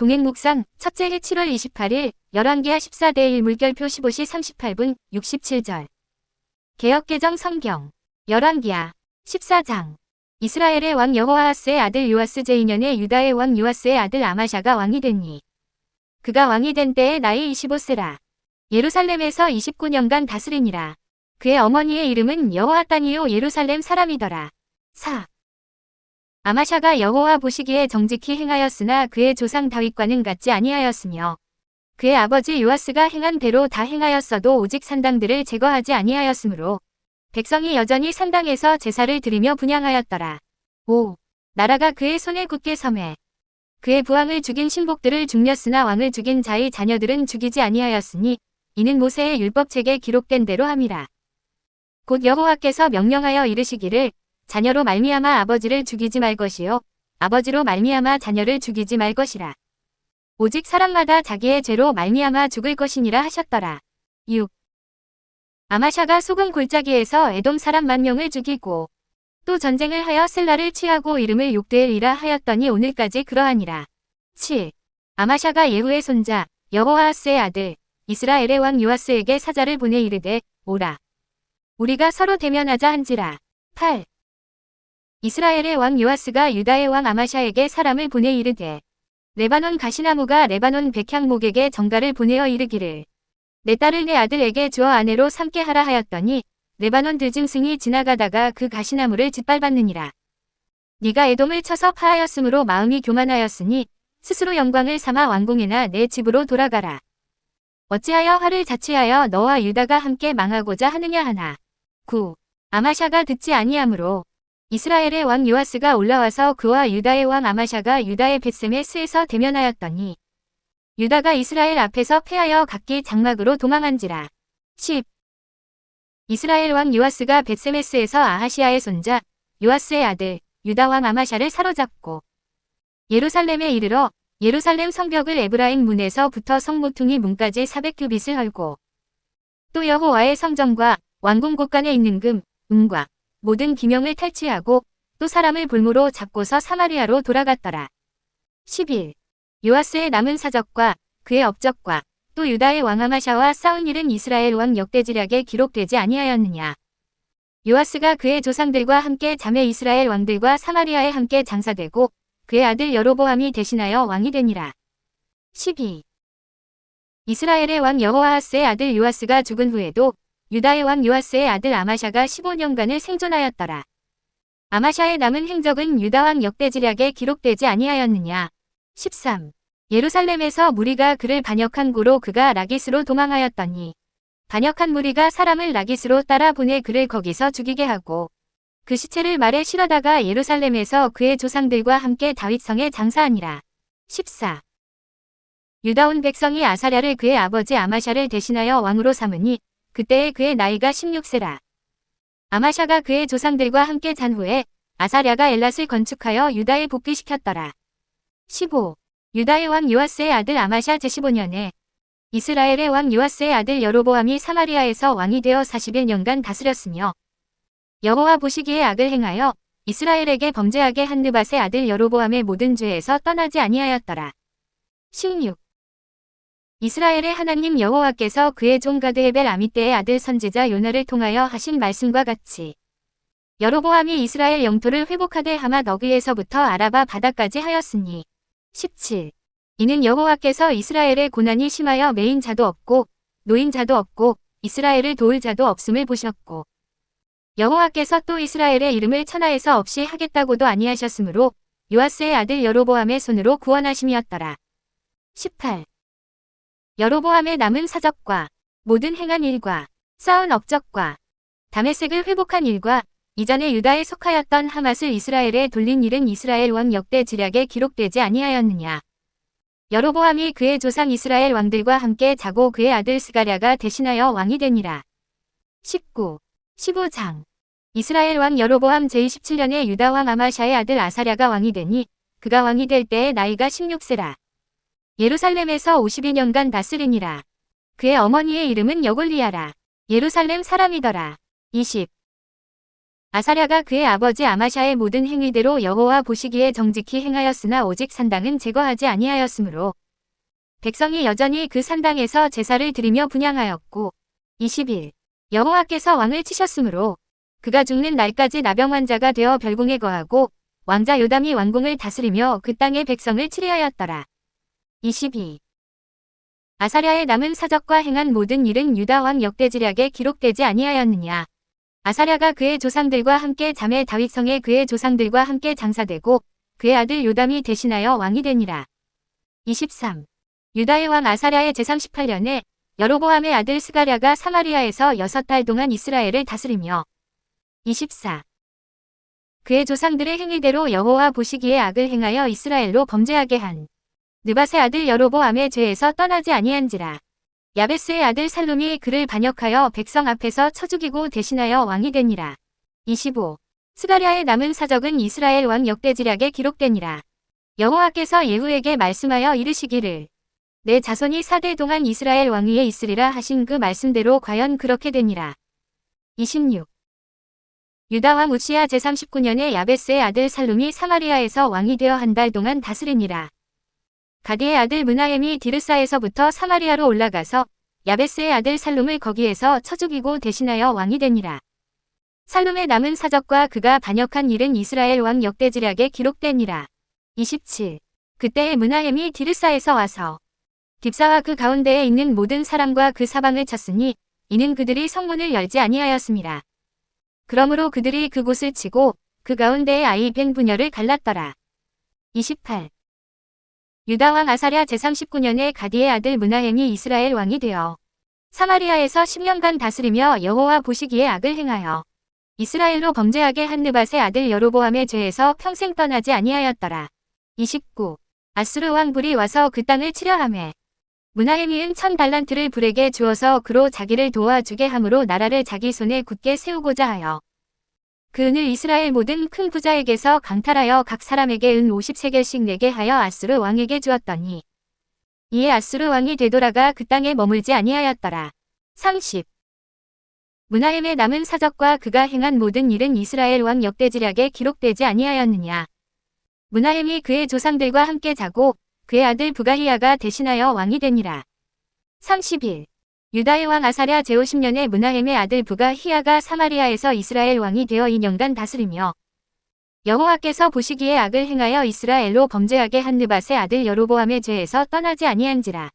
동행묵상 첫째 해 7월 28일 열왕기하 14대1 물결표 15시 38분 67절 개역개정 성경 열왕기하 14장 이스라엘의 왕 여호아하스의 아들 요아스 제2년에 유다의 왕 요아스의 아들 아마샤가 왕이 되니 그가 왕이 된 때에 나이 25세라. 예루살렘에서 29년간 다스리니라. 그의 어머니의 이름은 여호아따니요 예루살렘 사람이더라. 4. 아마샤가 여호와 보시기에 정직히 행하였으나 그의 조상 다윗과는 같지 아니하였으며 그의 아버지 요아스가 행한 대로 다 행하였어도 오직 산당들을 제거하지 아니하였으므로 백성이 여전히 산당에서 제사를 드리며 분향하였더라. 5. 나라가 그의 손에 굳게 섬에 그의 부왕을 죽인 신복들을 죽였으나 왕을 죽인 자의 자녀들은 죽이지 아니하였으니 이는 모세의 율법책에 기록된 대로 함이라. 곧 여호와께서 명령하여 이르시기를 자녀로 말미암아 아버지를 죽이지 말 것이요 아버지로 말미암아 자녀를 죽이지 말 것이라. 오직 사람마다 자기의 죄로 말미암아 죽을 것이니라 하셨더라. 6. 아마샤가 소금 골짜기에서 에돔 사람 10,000명을 죽이고 또 전쟁을 하여 셀라를 취하고 이름을 욕되리라 하였더니 오늘까지 그러하니라. 7. 아마샤가 예후의 손자 여호아하스의 아들 이스라엘의 왕 요아스에게 사자를 보내 이르되 오라 우리가 서로 대면하자 한지라. 8. 이스라엘의 왕 요아스가 유다의 왕 아마샤에게 사람을 보내 이르되 레바논 가시나무가 레바논 백향목에게 정가를 보내어 이르기를 내 딸을 내 아들에게 주어 아내로 삼게 하라 하였더니 레바논 들짐승이 지나가다가 그 가시나무를 짓밟았느니라. 네가 에돔을 쳐서 파하였으므로 마음이 교만하였으니 스스로 영광을 삼아 왕궁에나 내 집으로 돌아가라. 어찌하여 화를 자취하여 너와 유다가 함께 망하고자 하느냐 하나. 9. 아마샤가 듣지 아니하므로 이스라엘의 왕 요아스가 올라와서 그와 유다의 왕 아마샤가 유다의 벳세메스에서 대면하였더니 유다가 이스라엘 앞에서 패하여 각기 장막으로 도망한지라. 10. 이스라엘 왕 요아스가 벳세메스에서 아하시아의 손자 요아스의 아들 유다 왕 아마샤를 사로잡고 예루살렘에 이르러 예루살렘 성벽을 에브라임 문에서부터 성모퉁이 문까지 400규빗을 헐고 또 여호와의 성전과 왕궁 곳간에 있는 금, 은과 모든 기명을 탈취하고 또 사람을 볼모로 잡고서 사마리아로 돌아갔더라. 11. 요아스의 남은 사적과 그의 업적과 또 유다의 왕 아마샤와 싸운 일은 이스라엘 왕 역대지략에 기록되지 아니하였느냐. 요아스가 그의 조상들과 함께 자매 이스라엘 왕들과 사마리아에 함께 장사되고 그의 아들 여로보암이 대신하여 왕이 되니라. 12. 이스라엘의 왕 여호아하스의 아들 요아스가 죽은 후에도 유다의 왕 요아스의 아들 아마샤가 15년간을 생존하였더라. 아마샤의 남은 행적은 유다 왕 역대지략에 기록되지 아니하였느냐. 13. 예루살렘에서 무리가 그를 반역한 고로 그가 라기스로 도망하였더니 반역한 무리가 사람을 라기스로 따라 보내 그를 거기서 죽이게 하고 그 시체를 말에 실어다가 예루살렘에서 그의 조상들과 함께 다윗성에 장사하니라. 14. 유다 온 백성이 아사랴를 그의 아버지 아마샤를 대신하여 왕으로 삼으니 그때에 그의 나이가 16세라. 아마샤가 그의 조상들과 함께 잔 후에 아사랴가 엘랏을 건축하여 유다에 복귀시켰더라. 15. 유다의 왕 요아스의 아들 아마샤 제15년에 이스라엘의 왕 요아스의 아들 여로보암이 사마리아에서 왕이 되어 41년간 다스렸으며 여호와 보시기에 악을 행하여 이스라엘에게 범죄하게 한 느밧의 아들 여로보암의 모든 죄에서 떠나지 아니하였더라. 16. 이스라엘의 하나님 여호와께서 그의 종 가드헤벨 아미떼의 아들 선지자 요나를 통하여 하신 말씀과 같이 여로보암이 이스라엘 영토를 회복하되 하맛 어그에서부터 아라바 바다까지 하였으니 17. 이는 여호와께서 이스라엘의 고난이 심하여 매인 자도 없고 노인 자도 없고 이스라엘을 도울 자도 없음을 보셨고 여호와께서 또 이스라엘의 이름을 천하에서 없이 하겠다고도 아니하셨으므로 요아스의 아들 여로보암의 손으로 구원하심이었더라. 18. 여로보암의 남은 사적과 모든 행한 일과 쌓은 업적과 다메섹을 회복한 일과 이전에 유다에 속하였던 하맛을 이스라엘에 돌린 일은 이스라엘 왕 역대지략에 기록되지 아니하였느냐. 여로보암이 그의 조상 이스라엘 왕들과 함께 자고 그의 아들 스가랴가 대신하여 왕이 되니라. 19. 15장 이스라엘 왕 여로보암 제27년에 유다 왕 아마샤의 아들 아사랴가 왕이 되니 그가 왕이 될 때에 나이가 16세라. 예루살렘에서 52년간 다스리니라. 그의 어머니의 이름은 여골리아라. 예루살렘 사람이더라. 20. 아사랴가 그의 아버지 아마샤의 모든 행위대로 여호와 보시기에 정직히 행하였으나 오직 산당은 제거하지 아니하였으므로 백성이 여전히 그 산당에서 제사를 드리며 분향하였고 21. 여호와께서 왕을 치셨으므로 그가 죽는 날까지 나병 환자가 되어 별궁에 거하고 왕자 요담이 왕궁을 다스리며 그 땅의 백성을 치리하였더라. 22. 아사랴의 남은 사적과 행한 모든 일은 유다 왕 역대지략에 기록되지 아니하였느냐. 아사랴가 그의 조상들과 함께 자매 다윗성에 그의 조상들과 함께 장사되고 그의 아들 요담이 대신하여 왕이 되니라. 23. 유다의 왕 아사랴의 제38년에 여로보암의 아들 스가랴가 사마리아에서 6달 동안 이스라엘을 다스리며 24. 그의 조상들의 행위대로 여호와 보시기에 악을 행하여 이스라엘로 범죄하게 한 느밧의 아들 여로보암의 죄에서 떠나지 아니한지라. 야베스의 아들 살룸이 그를 반역하여 백성 앞에서 쳐 죽이고 대신하여 왕이 되니라. 25. 스가랴의 남은 사적은 이스라엘 왕 역대지략에 기록되니라. 여호와께서 예후에게 말씀하여 이르시기를 내 자손이 4대 동안 이스라엘 왕위에 있으리라 하신 그 말씀대로 과연 그렇게 되니라. 26. 유다 왕 우시야 제39년에 야베스의 아들 살룸이 사마리아에서 왕이 되어 한 달 동안 다스리니라. 가디의 아들 므나헴이 디르사에서부터 사마리아로 올라가서 야베스의 아들 살룸을 거기에서 쳐 죽이고 대신하여 왕이 되니라. 살룸의 남은 사적과 그가 반역한 일은 이스라엘 왕 역대지략에 기록되니라. 27. 그때에 므나헴이 디르사에서 와서 딥사와 그 가운데에 있는 모든 사람과 그 사방을 쳤으니 이는 그들이 성문을 열지 아니하였습니다. 그러므로 그들이 그곳을 치고 그 가운데에 아이 벤 분열을 갈랐더라. 28. 유다 왕 아사랴 제39년에 가디의 아들 므나헴이 이스라엘 왕이 되어 사마리아에서 10년간 다스리며 여호와 보시기에 악을 행하여 이스라엘로 범죄하게 한 느밧의 아들 여로보암의 죄에서 평생 떠나지 아니하였더라. 29. 아수르 왕 불이 와서 그 땅을 치려하매 므나헴이 1000달란트를 불에게 주어서 그로 자기를 도와주게 함으로 나라를 자기 손에 굳게 세우고자 하여 그 은을 이스라엘 모든 큰 부자에게서 강탈하여 각 사람에게 은 50세겔씩 내게 하여 아수르 왕에게 주었더니 이에 아수르 왕이 되돌아가 그 땅에 머물지 아니하였더라. 30. 므나헴의 남은 사적과 그가 행한 모든 일은 이스라엘 왕 역대지략에 기록되지 아니하였느냐. 므나헴이 그의 조상들과 함께 자고 그의 아들 부가히야가 대신하여 왕이 되니라. 31. 유다의 왕 아사랴 제50년에 므나헴의 아들 부가히야가 사마리아에서 이스라엘 왕이 되어 2년간 다스리며 여호와께서 보시기에 악을 행하여 이스라엘로 범죄하게 한 느밧의 아들 여로보암의 죄에서 떠나지 아니한지라.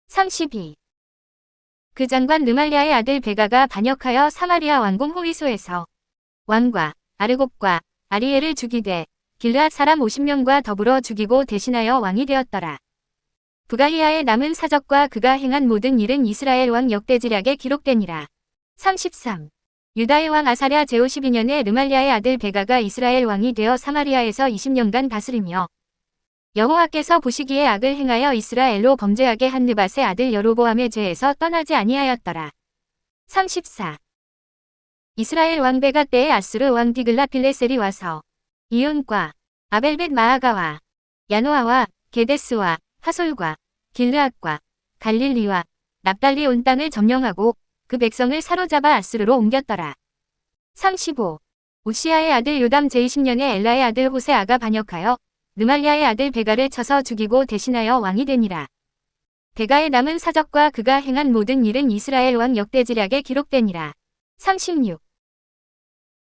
32. 그 장관 르말랴의 아들 베가가 반역하여 사마리아 왕궁 호위소에서 왕과 아르곱과 아리엘을 죽이되 길르앗 사람 50명과 더불어 죽이고 대신하여 왕이 되었더라. 부가히야의 남은 사적과 그가 행한 모든 일은 이스라엘 왕 역대지략에 기록되니라. 33. 유다의 왕 아사랴 제52년에 르말랴의 아들 베가가 이스라엘 왕이 되어 사마리아에서 20년간 다스리며 여호와께서 보시기에 악을 행하여 이스라엘로 범죄하게 한 느밧의 아들 여로보암의 죄에서 떠나지 아니하였더라. 34. 이스라엘 왕 베가 때에 아수르 왕 디글라필레셀이 와서 이온과 아벨벳 마아가와 야노아와 게데스와 하솔과 길르앗과 갈릴리와 납달리 온 땅을 점령하고 그 백성을 사로잡아 아수르로 옮겼더라. 35. 우시야의 아들 요담 제20년에 엘라의 아들 호세아가 반역하여 르말랴의 아들 베가를 쳐서 죽이고 대신하여 왕이 되니라. 베가의 남은 사적과 그가 행한 모든 일은 이스라엘 왕 역대지략에 기록되니라. 36.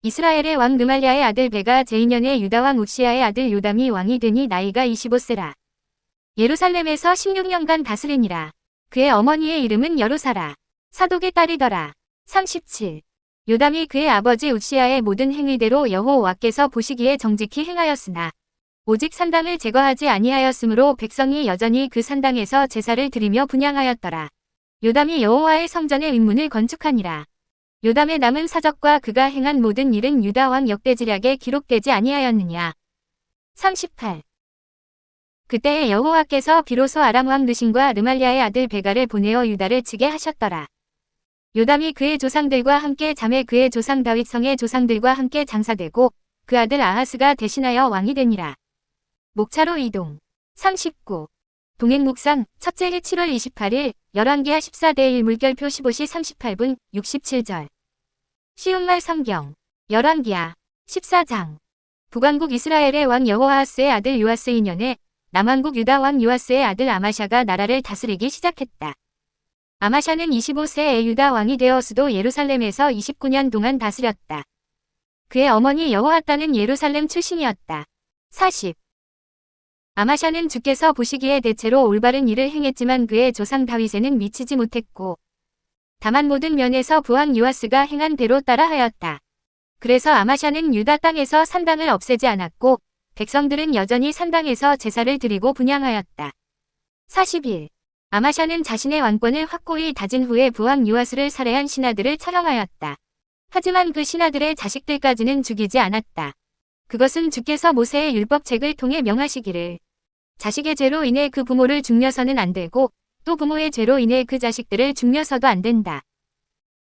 이스라엘의 왕 르말랴의 아들 베가 제2년에 유다 왕 우시야의 아들 요담이 왕이 되니 나이가 25세라. 예루살렘에서 16년간 다스리니라. 그의 어머니의 이름은 여루사라. 사독의 딸이더라. 37. 요담이 그의 아버지 우시야의 모든 행위대로 여호와께서 보시기에 정직히 행하였으나 오직 산당을 제거하지 아니하였으므로 백성이 여전히 그 산당에서 제사를 드리며 분향하였더라. 요담이 여호와의 성전의 윗문을 건축하니라. 요담의 남은 사적과 그가 행한 모든 일은 유다 왕 역대지략에 기록되지 아니하였느냐. 38. 그때에 여호와께서 비로소 아람 왕 르신과 르말랴의 아들 베가를 보내어 유다를 치게 하셨더라. 요담이 그의 조상들과 함께 잠에 그의 조상 다윗성의 조상들과 함께 장사되고 그 아들 아하스가 대신하여 왕이 되니라. 목차로 이동. 39. 동행묵상 첫째 해 7월 28일 열왕기하 14대 1 물결표 15시 38분 67절. 쉬운말 성경. 열왕기하 14장. 북왕국 이스라엘의 왕 여호아하스의 아들 요아스 2년에 남왕국 유다 왕 요아스의 아들 아마샤가 나라를 다스리기 시작했다. 아마샤는 25세에 유다 왕이 되어 수도 예루살렘에서 29년 동안 다스렸다. 그의 어머니 여호아따는 예루살렘 출신이었다. 40. 아마샤는 주께서 보시기에 대체로 올바른 일을 행했지만 그의 조상 다윗에는 미치지 못했고 다만 모든 면에서 부왕 요아스가 행한 대로 따라하였다. 그래서 아마샤는 유다 땅에서 산당을 없애지 않았고 백성들은 여전히 산당에서 제사를 드리고 분향하였다. 41. 아마샤는 자신의 왕권을 확고히 다진 후에 부왕 요아스를 살해한 신하들을 처형하였다. 하지만 그 신하들의 자식들까지는 죽이지 않았다. 그것은 주께서 모세의 율법책을 통해 명하시기를 자식의 죄로 인해 그 부모를 죽여서는 안 되고 또 부모의 죄로 인해 그 자식들을 죽여서도 안 된다.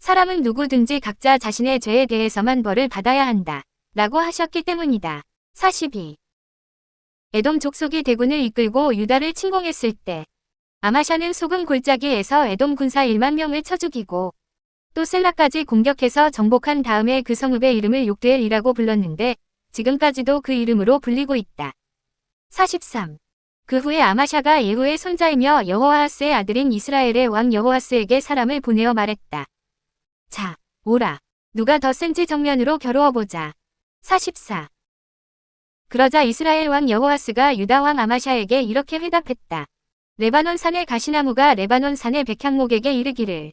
사람은 누구든지 각자 자신의 죄에 대해서만 벌을 받아야 한다. 라고 하셨기 때문이다. 42. 에돔 족속이 대군을 이끌고 유다를 침공했을 때 아마샤는 소금 골짜기에서 에돔 군사 1만 명을 쳐 죽이고 또 셀라까지 공격해서 정복한 다음에 그 성읍의 이름을 욕드엘이라고 불렀는데 지금까지도 그 이름으로 불리고 있다. 43. 그 후에 아마샤가 예후의 손자이며 여호아하스의 아들인 이스라엘의 왕 여호아스에게 사람을 보내어 말했다. 자, 오라. 누가 더 센지 정면으로 겨루어보자. 44. 그러자 이스라엘 왕 여호아스가 유다 왕 아마샤에게 이렇게 회답했다. 레바논 산의 가시나무가 레바논 산의 백향목에게 이르기를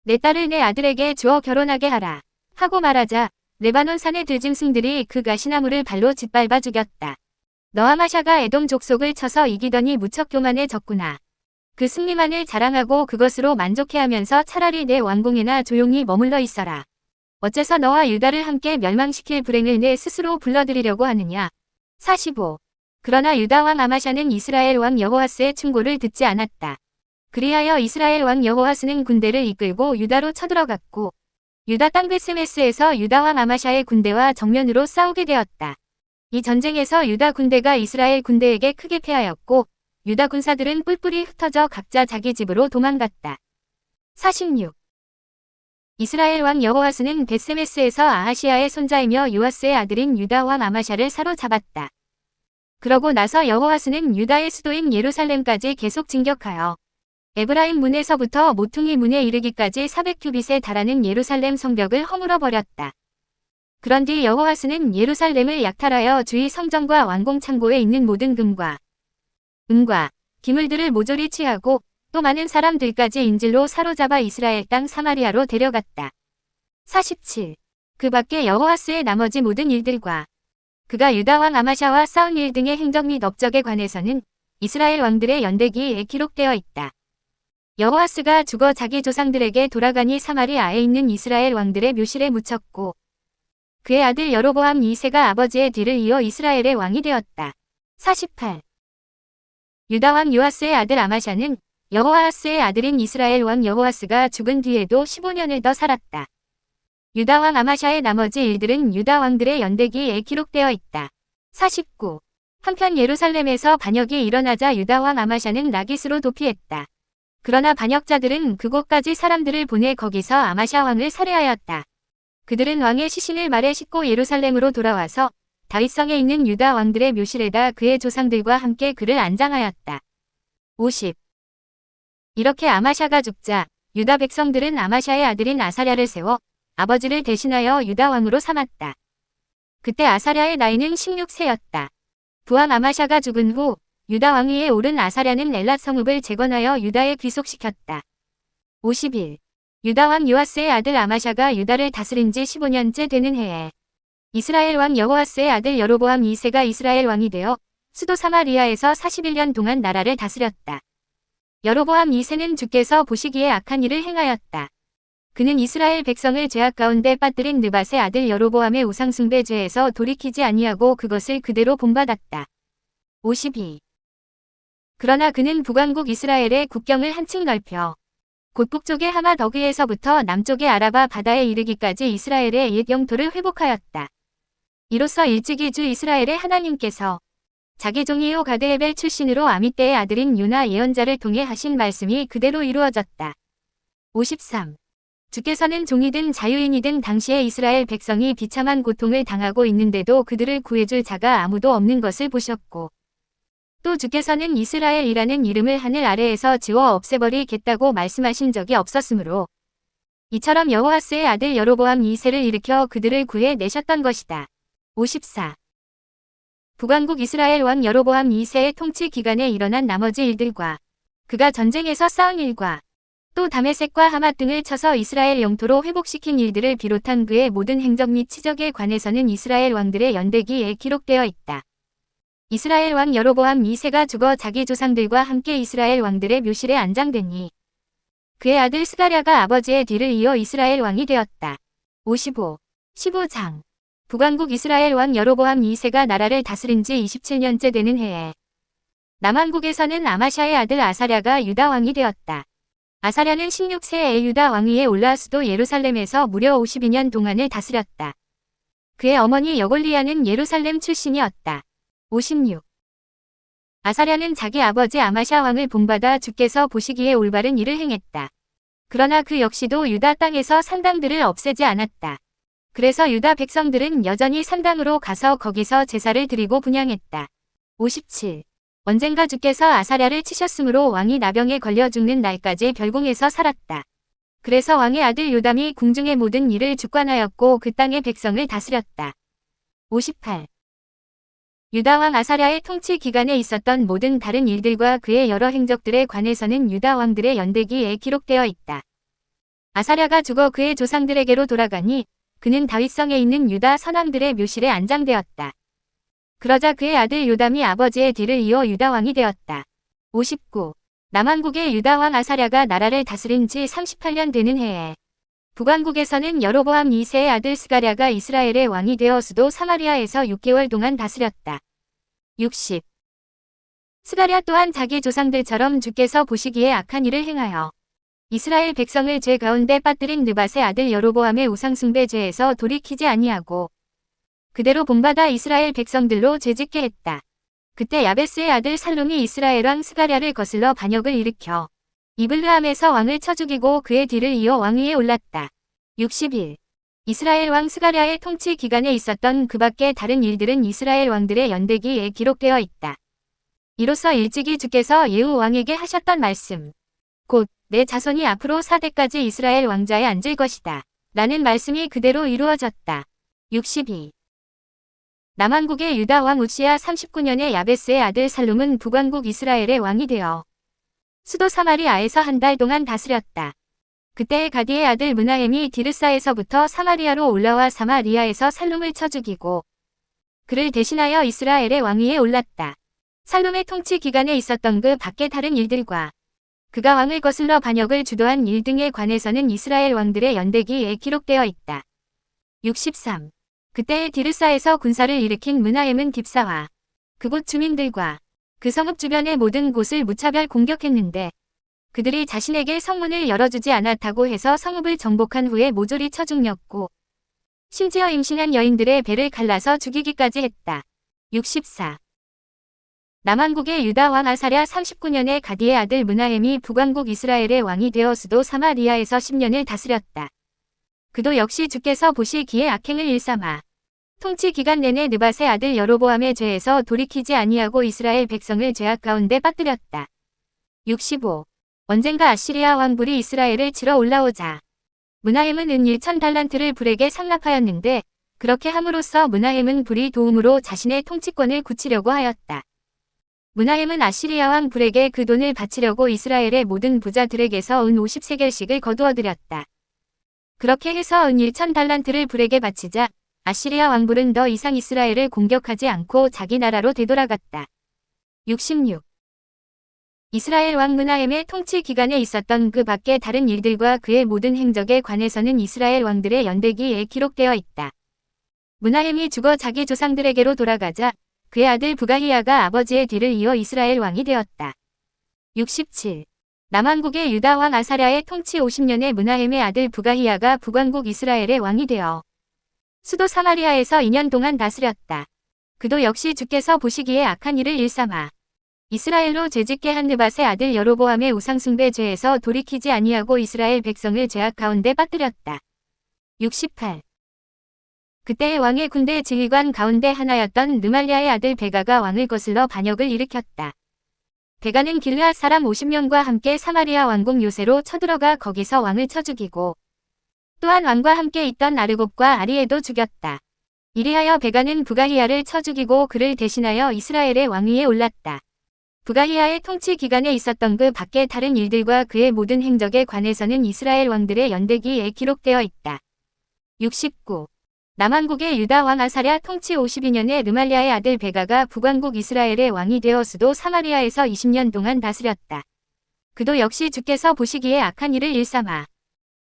내 딸을 내 아들에게 주어 결혼하게 하라. 하고 말하자 레바논 산의 들짐승들이 그 가시나무를 발로 짓밟아 죽였다. 너 아마샤가 에돔 족속을 쳐서 이기더니 무척 교만해졌구나. 그 승리만을 자랑하고 그것으로 만족해하면서 차라리 내 왕궁에나 조용히 머물러 있어라. 어째서 너와 유다를 함께 멸망시킬 불행을 내 스스로 불러들이려고 하느냐. 45. 그러나 유다 왕 아마샤는 이스라엘 왕 여호아스의 충고를 듣지 않았다. 그리하여 이스라엘 왕 여호아스는 군대를 이끌고 유다로 쳐들어갔고 유다 땅 베스메스에서 유다 왕 아마샤의 군대와 정면으로 싸우게 되었다. 이 전쟁에서 유다 군대가 이스라엘 군대에게 크게 패하였고 유다 군사들은 뿔뿔이 흩어져 각자 자기 집으로 도망갔다. 46. 이스라엘 왕 여호아스는 베스메스에서 아하시아의 손자이며 요아스의 아들인 유다 왕 아마샤를 사로잡았다. 그러고 나서 여호아스는 유다의 수도인 예루살렘까지 계속 진격하여 에브라임 문에서부터 모퉁이 문에 이르기까지 400규빗에 달하는 예루살렘 성벽을 허물어 버렸다. 그런 뒤 여호아스는 예루살렘을 약탈하여 주위 성전과 왕궁 창고에 있는 모든 금과 은과 기물들을 모조리 취하고 또 많은 사람들까지 인질로 사로잡아 이스라엘 땅 사마리아로 데려갔다. 47. 그 밖에 여호아스의 나머지 모든 일들과 그가 유다 왕 아마샤와 싸운 일 등의 행적 및 업적에 관해서는 이스라엘 왕들의 연대기에 기록되어 있다. 여호아스가 죽어 자기 조상들에게 돌아가니 사마리아에 있는 이스라엘 왕들의 묘실에 묻혔고 그의 아들 여로보암 2세가 아버지의 뒤를 이어 이스라엘의 왕이 되었다. 48. 유다 왕 요아스의 아들 아마샤는 여호아하스의 아들인 이스라엘 왕 여호아스가 죽은 뒤에도 15년을 더 살았다. 유다 왕 아마샤의 나머지 일들은 유다 왕들의 연대기에 기록되어 있다. 49. 한편 예루살렘에서 반역이 일어나자 유다 왕 아마샤는 라기스로 도피했다. 그러나 반역자들은 그곳까지 사람들을 보내 거기서 아마샤 왕을 살해하였다. 그들은 왕의 시신을 말에 싣고 예루살렘으로 돌아와서 다윗성에 있는 유다 왕들의 묘실에다 그의 조상들과 함께 그를 안장하였다. 50. 이렇게 아마샤가 죽자 유다 백성들은 아마샤의 아들인 아사랴를 세워 아버지를 대신하여 유다 왕으로 삼았다. 그때 아사랴의 나이는 16세였다. 부왕 아마샤가 죽은 후 유다 왕위에 오른 아사랴는 엘랏 성읍을 재건하여 유다에 귀속시켰다. 51. 유다 왕 요아스의 아들 아마샤가 유다를 다스린 지 15년째 되는 해에 이스라엘 왕 여호아스의 아들 여로보암 2세가 이스라엘 왕이 되어 수도 사마리아에서 41년 동안 나라를 다스렸다. 여로보암 2세는 주께서 보시기에 악한 일을 행하였다. 그는 이스라엘 백성을 죄악 가운데 빠뜨린 느밧의 아들 여로보암의 우상숭배 죄에서 돌이키지 아니하고 그것을 그대로 본받았다. 52. 그러나 그는 북왕국 이스라엘의 국경을 한층 넓혀 곧 북쪽의 하맛 어그에서부터 남쪽의 아라바 바다에 이르기까지 이스라엘의 옛 영토를 회복하였다. 이로써 일찍이 주 이스라엘의 하나님께서 자기 종이요 가드헤벨 출신으로 아미떼의 아들인 요나 예언자를 통해 하신 말씀이 그대로 이루어졌다. 53. 주께서는 종이든 자유인이든 당시의 이스라엘 백성이 비참한 고통을 당하고 있는데도 그들을 구해줄 자가 아무도 없는 것을 보셨고, 또 주께서는 이스라엘이라는 이름을 하늘 아래에서 지워 없애버리겠다고 말씀하신 적이 없었으므로 이처럼 여호아스의 아들 여로보암 2세를 일으켜 그들을 구해 내셨던 것이다. 54. 북왕국 이스라엘 왕 여로보암 2세의 통치 기간에 일어난 나머지 일들과 그가 전쟁에서 싸운 일과 또 다메섹과 하맛 등을 쳐서 이스라엘 영토로 회복시킨 일들을 비롯한 그의 모든 행적 및 치적에 관해서는 이스라엘 왕들의 연대기에 기록되어 있다. 이스라엘 왕 여로보암 2세가 죽어 자기 조상들과 함께 이스라엘 왕들의 묘실에 안장되니 그의 아들 스가랴가 아버지의 뒤를 이어 이스라엘 왕이 되었다. 55. 15장. 북왕국 이스라엘 왕 여로보암 2세가 나라를 다스린 지 27년째 되는 해에 남왕국에서는 아마샤의 아들 아사랴가 유다 왕이 되었다. 아사랴는 16세에 유다 왕위에 올라 수도 예루살렘에서 무려 52년 동안을 다스렸다. 그의 어머니 여골리아는 예루살렘 출신이었다. 56. 아사랴는 자기 아버지 아마샤 왕을 본받아 주께서 보시기에 올바른 일을 행했다. 그러나 그 역시도 유다 땅에서 산당들을 없애지 않았다. 그래서 유다 백성들은 여전히 산당으로 가서 거기서 제사를 드리고 분향했다. 57. 언젠가 주께서 아사랴를 치셨으므로 왕이 나병에 걸려 죽는 날까지 별궁에서 살았다. 그래서 왕의 아들 요담이 궁중의 모든 일을 주관하였고 그 땅의 백성을 다스렸다. 58. 유다 왕 아사랴의 통치 기간에 있었던 모든 다른 일들과 그의 여러 행적들에 관해서는 유다 왕들의 연대기에 기록되어 있다. 아사랴가 죽어 그의 조상들에게로 돌아가니 그는 다윗성에 있는 유다 선왕들의 묘실에 안장되었다. 그러자 그의 아들 요담이 아버지의 뒤를 이어 유다 왕이 되었다. 59. 남왕국의 유다 왕 아사랴가 나라를 다스린 지 38년 되는 해에 북왕국에서는 여로보암 2세의 아들 스가랴가 이스라엘의 왕이 되어 수도 사마리아에서 6개월 동안 다스렸다. 60. 스가랴 또한 자기 조상들처럼 주께서 보시기에 악한 일을 행하여 이스라엘 백성을 죄 가운데 빠뜨린 느밧의 아들 여로보암의 우상숭배 죄에서 돌이키지 아니하고 그대로 본받아 이스라엘 백성들로 죄짓게 했다. 그때 야베스의 아들 살룸이 이스라엘 왕 스가랴를 거슬러 반역을 일으켜 이블르함에서 왕을 쳐 죽이고 그의 뒤를 이어 왕위에 올랐다. 61. 이스라엘 왕 스가랴의 통치 기간에 있었던 그 밖의 다른 일들은 이스라엘 왕들의 연대기에 기록되어 있다. 이로써 일찍이 주께서 예후 왕에게 하셨던 말씀, 곧 내 자손이 앞으로 4대까지 이스라엘 왕좌에 앉을 것이다 라는 말씀이 그대로 이루어졌다. 62. 남왕국의 유다 왕 우시야 39년에 야베스의 아들 살룸은 북왕국 이스라엘의 왕이 되어 수도 사마리아에서 한 달 동안 다스렸다. 그때 가디의 아들 므나헴이 디르사에서부터 사마리아로 올라와 사마리아에서 살룸을 쳐 죽이고 그를 대신하여 이스라엘의 왕위에 올랐다. 살룸의 통치 기간에 있었던 그 밖의 다른 일들과 그가 왕을 거슬러 반역을 주도한 일 등에 관해서는 이스라엘 왕들의 연대기에 기록되어 있다. 63. 그때 디르사에서 군사를 일으킨 므나헴은 딥사와 그곳 주민들과 그 성읍 주변의 모든 곳을 무차별 공격했는데 그들이 자신에게 성문을 열어주지 않았다고 해서 성읍을 정복한 후에 모조리 쳐 죽였고 심지어 임신한 여인들의 배를 갈라서 죽이기까지 했다. 64. 남왕국의 유다 왕 아사랴 39년에 가디의 아들 므나헴이 북왕국 이스라엘의 왕이 되어 수도 사마리아에서 10년을 다스렸다. 그도 역시 주께서 보시기에 악행을 일삼아 통치 기간 내내 느밧의 아들 여로보암의 죄에서 돌이키지 아니하고 이스라엘 백성을 죄악 가운데 빠뜨렸다. 65. 언젠가 아시리아 왕불이 이스라엘을 치러 올라오자 므나헴은 은 1,000달란트를 불에게 상납하였는데 그렇게 함으로써 므나헴은 불이 도움으로 자신의 통치권을 굳히려고 하였다. 므나헴은 아시리아 왕 불에게 그 돈을 바치려고 이스라엘의 모든 부자들에게서 은 50세겔씩을 거두어들였다. 그렇게 해서 은 1,000달란트를 불에게 바치자 아시리아 왕불은 더 이상 이스라엘을 공격하지 않고 자기 나라로 되돌아갔다. 66. 이스라엘 왕 므나헴의 통치 기간에 있었던 그 밖의 다른 일들과 그의 모든 행적에 관해서는 이스라엘 왕들의 연대기에 기록되어 있다. 므나헴이 죽어 자기 조상들에게로 돌아가자 그의 아들 부가히야가 아버지의 뒤를 이어 이스라엘 왕이 되었다. 67. 남왕국의 유다 왕 아사랴의 통치 50년에 므나헴의 아들 부가히야가 북왕국 이스라엘의 왕이 되어 수도 사마리아에서 2년 동안 다스렸다. 그도 역시 주께서 보시기에 악한 일을 일삼아 이스라엘로 죄짓게 한 느밧의 아들 여로보암의 우상숭배 죄에서 돌이키지 아니하고 이스라엘 백성을 죄악 가운데 빠뜨렸다. 68. 그때의 왕의 군대 지휘관 가운데 하나였던 르말랴의 아들 베가가 왕을 거슬러 반역을 일으켰다. 베가는 길르앗 사람 50명과 함께 사마리아 왕궁 요새로 쳐들어가 거기서 왕을 쳐 죽이고 또한 왕과 함께 있던 아르곱과 아리에도 죽였다. 이리하여 베가는 부가히야를 쳐 죽이고 그를 대신하여 이스라엘의 왕위에 올랐다. 부가히야의 통치 기간에 있었던 그 밖의 다른 일들과 그의 모든 행적에 관해서는 이스라엘 왕들의 연대기에 기록되어 있다. 69. 남왕국의 유다 왕 아사랴 통치 52년에 르말랴의 아들 베가가 북왕국 이스라엘의 왕이 되어 수도 사마리아에서 20년 동안 다스렸다. 그도 역시 주께서 보시기에 악한 일을 일삼아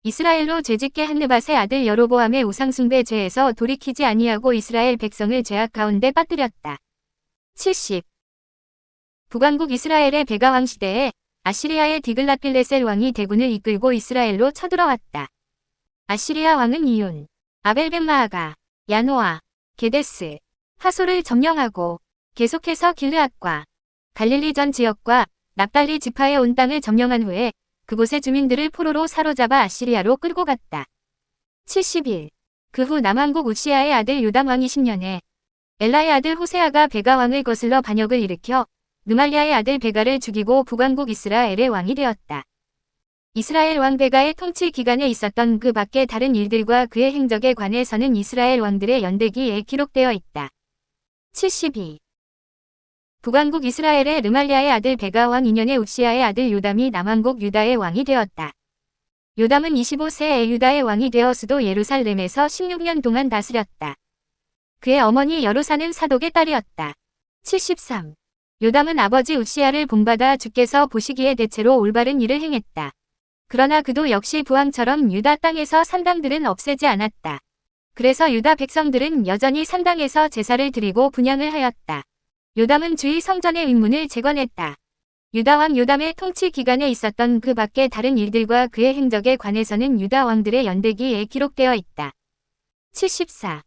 이스라엘로 죄짓게 한 느밧의 아들 여로보암의 우상숭배 죄에서 돌이키지 아니하고 이스라엘 백성을 죄악 가운데 빠뜨렸다. 70. 북왕국 이스라엘의 베가 왕 시대에 아시리아의 디글랏빌레셀 왕이 대군을 이끌고 이스라엘로 쳐들어왔다. 아시리아 왕은 이온, 아벨벳마아가, 야노아, 게데스, 하솔을 점령하고 계속해서 길르앗과 갈릴리 전 지역과 납달리 지파의 온 땅을 점령한 후에 그곳의 주민들을 포로로 사로잡아 아시리아로 끌고 갔다. 71. 그 후 남왕국 우시아의 아들 요담 왕 20년에 엘라의 아들 호세아가 베가 왕을 거슬러 반역을 일으켜 르말랴의 아들 베가를 죽이고 북왕국 이스라엘의 왕이 되었다. 이스라엘 왕 베가의 통치 기간에 있었던 그 밖의 다른 일들과 그의 행적에 관해서는 이스라엘 왕들의 연대기에 기록되어 있다. 72. 북왕국 이스라엘의 르말랴의 아들 베가 왕 2년에 우시아의 아들 요담이 남왕국 유다의 왕이 되었다. 요담은 25세에 유다의 왕이 되어 수도 예루살렘에서 16년 동안 다스렸다. 그의 어머니 여로사는 사독의 딸이었다. 73. 요담은 아버지 우시아를 본받아 주께서 보시기에 대체로 올바른 일을 행했다. 그러나 그도 역시 부왕처럼 유다 땅에서 산당들은 없애지 않았다. 그래서 유다 백성들은 여전히 산당에서 제사를 드리고 분향을 하였다. 요담은 주의 성전의 윗문을 재건했다. 유다 왕 요담의 통치 기간에 있었던 그 밖의 다른 일들과 그의 행적에 관해서는 유다 왕들의 연대기에 기록되어 있다. 74.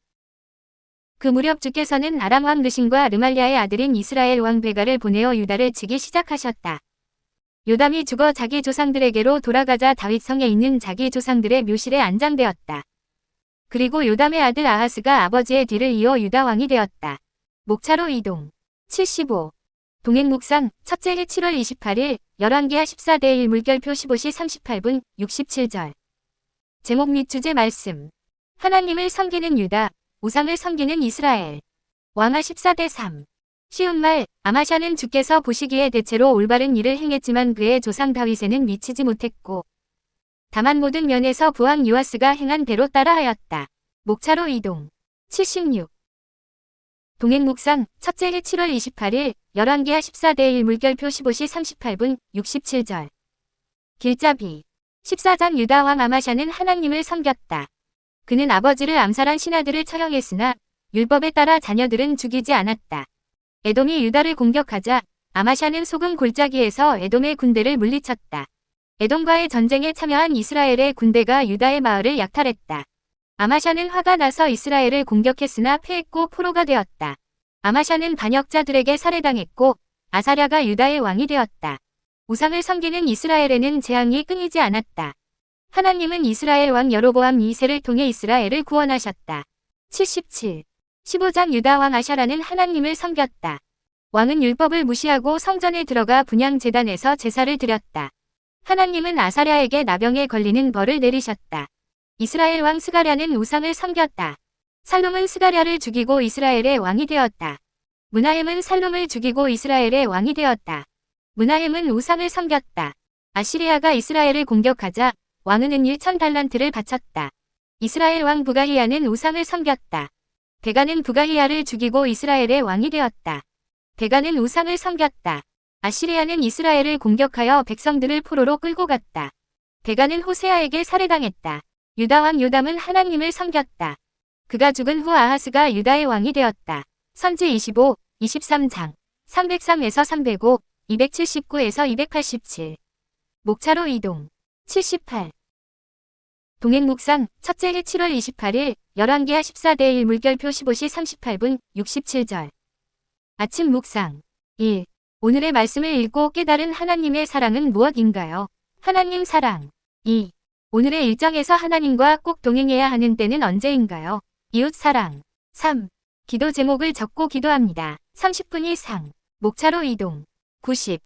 그 무렵 주께서는 아람 왕 르신과 르말랴의 아들인 이스라엘 왕 베가를 보내어 유다를 치기 시작하셨다. 요담이 죽어 자기 조상들에게로 돌아가자 다윗 성에 있는 자기 조상들의 묘실에 안장되었다. 그리고 요담의 아들 아하스가 아버지의 뒤를 이어 유다 왕이 되었다. 목차로 이동. 75. 동행묵상 첫째 해 7월 28일 열왕기하 14대 1 물결표 15시 38분 67절. 제목 및 주제 말씀. 하나님을 섬기는 유다, 우상을 섬기는 이스라엘. 왕하 14대 3. 쉬운 말, 아마샤는 주께서 보시기에 대체로 올바른 일을 행했지만 그의 조상 다윗에는 미치지 못했고 다만 모든 면에서 부왕 요아스가 행한 대로 따라하였다. 목차로 이동. 76. 동행묵상 첫째 해 7월 28일 열왕기하 14대 1 물결표 15시 38분 67절. 길잡이. 14장 유다 왕 아마샤는 하나님을 섬겼다. 그는 아버지를 암살한 신하들을 처형했으나 율법에 따라 자녀들은 죽이지 않았다. 에돔이 유다를 공격하자 아마샤는 소금 골짜기에서 에돔의 군대를 물리쳤다. 에돔과의 전쟁에 참여한 이스라엘의 군대가 유다의 마을을 약탈했다. 아마샤는 화가 나서 이스라엘을 공격했으나 패했고 포로가 되었다. 아마샤는 반역자들에게 살해당했고 아사랴가 유다의 왕이 되었다. 우상을 섬기는 이스라엘에는 재앙이 끊이지 않았다. 하나님은 이스라엘 왕 여로보암 2세를 통해 이스라엘을 구원하셨다. 77. 15장 유다 왕 아샤라는 하나님을 섬겼다. 왕은 율법을 무시하고 성전에 들어가 분향 제단에서 제사를 드렸다. 하나님은 아사랴에게 나병에 걸리는 벌을 내리셨다. 이스라엘 왕 스가랴는 우상을 섬겼다. 살룸은 스가랴를 죽이고 이스라엘의 왕이 되었다. 므나헴은 살룸을 죽이고 이스라엘의 왕이 되었다. 므나헴은 우상을 섬겼다. 아시리아가 이스라엘을 공격하자 왕은 은일 1000달란트를 바쳤다. 이스라엘 왕 부가히야는 우상을 섬겼다. 베가는 부가히야를 죽이고 이스라엘의 왕이 되었다. 베가는 우상을 섬겼다. 아시리아는 이스라엘을 공격하여 백성들을 포로로 끌고 갔다. 베가는 호세아에게 살해당했다. 유다 왕 요담은 하나님을 섬겼다. 그가 죽은 후 아하스가 유다의 왕이 되었다. 선지 25, 23장, 303에서 305, 279에서 287. 목차로 이동. 78. 동행묵상 첫째 해 7월 28일 열왕기하 14대 1 물결표 15시 38분 67절. 아침 묵상. 1. 오늘의 말씀을 읽고 깨달은 하나님의 사랑은 무엇인가요? 하나님 사랑. 2. 오늘의 일정에서 하나님과 꼭 동행해야 하는 때는 언제인가요? 이웃 사랑. 3. 기도 제목을 적고 기도합니다. 30분 이상. 목차로 이동. 90.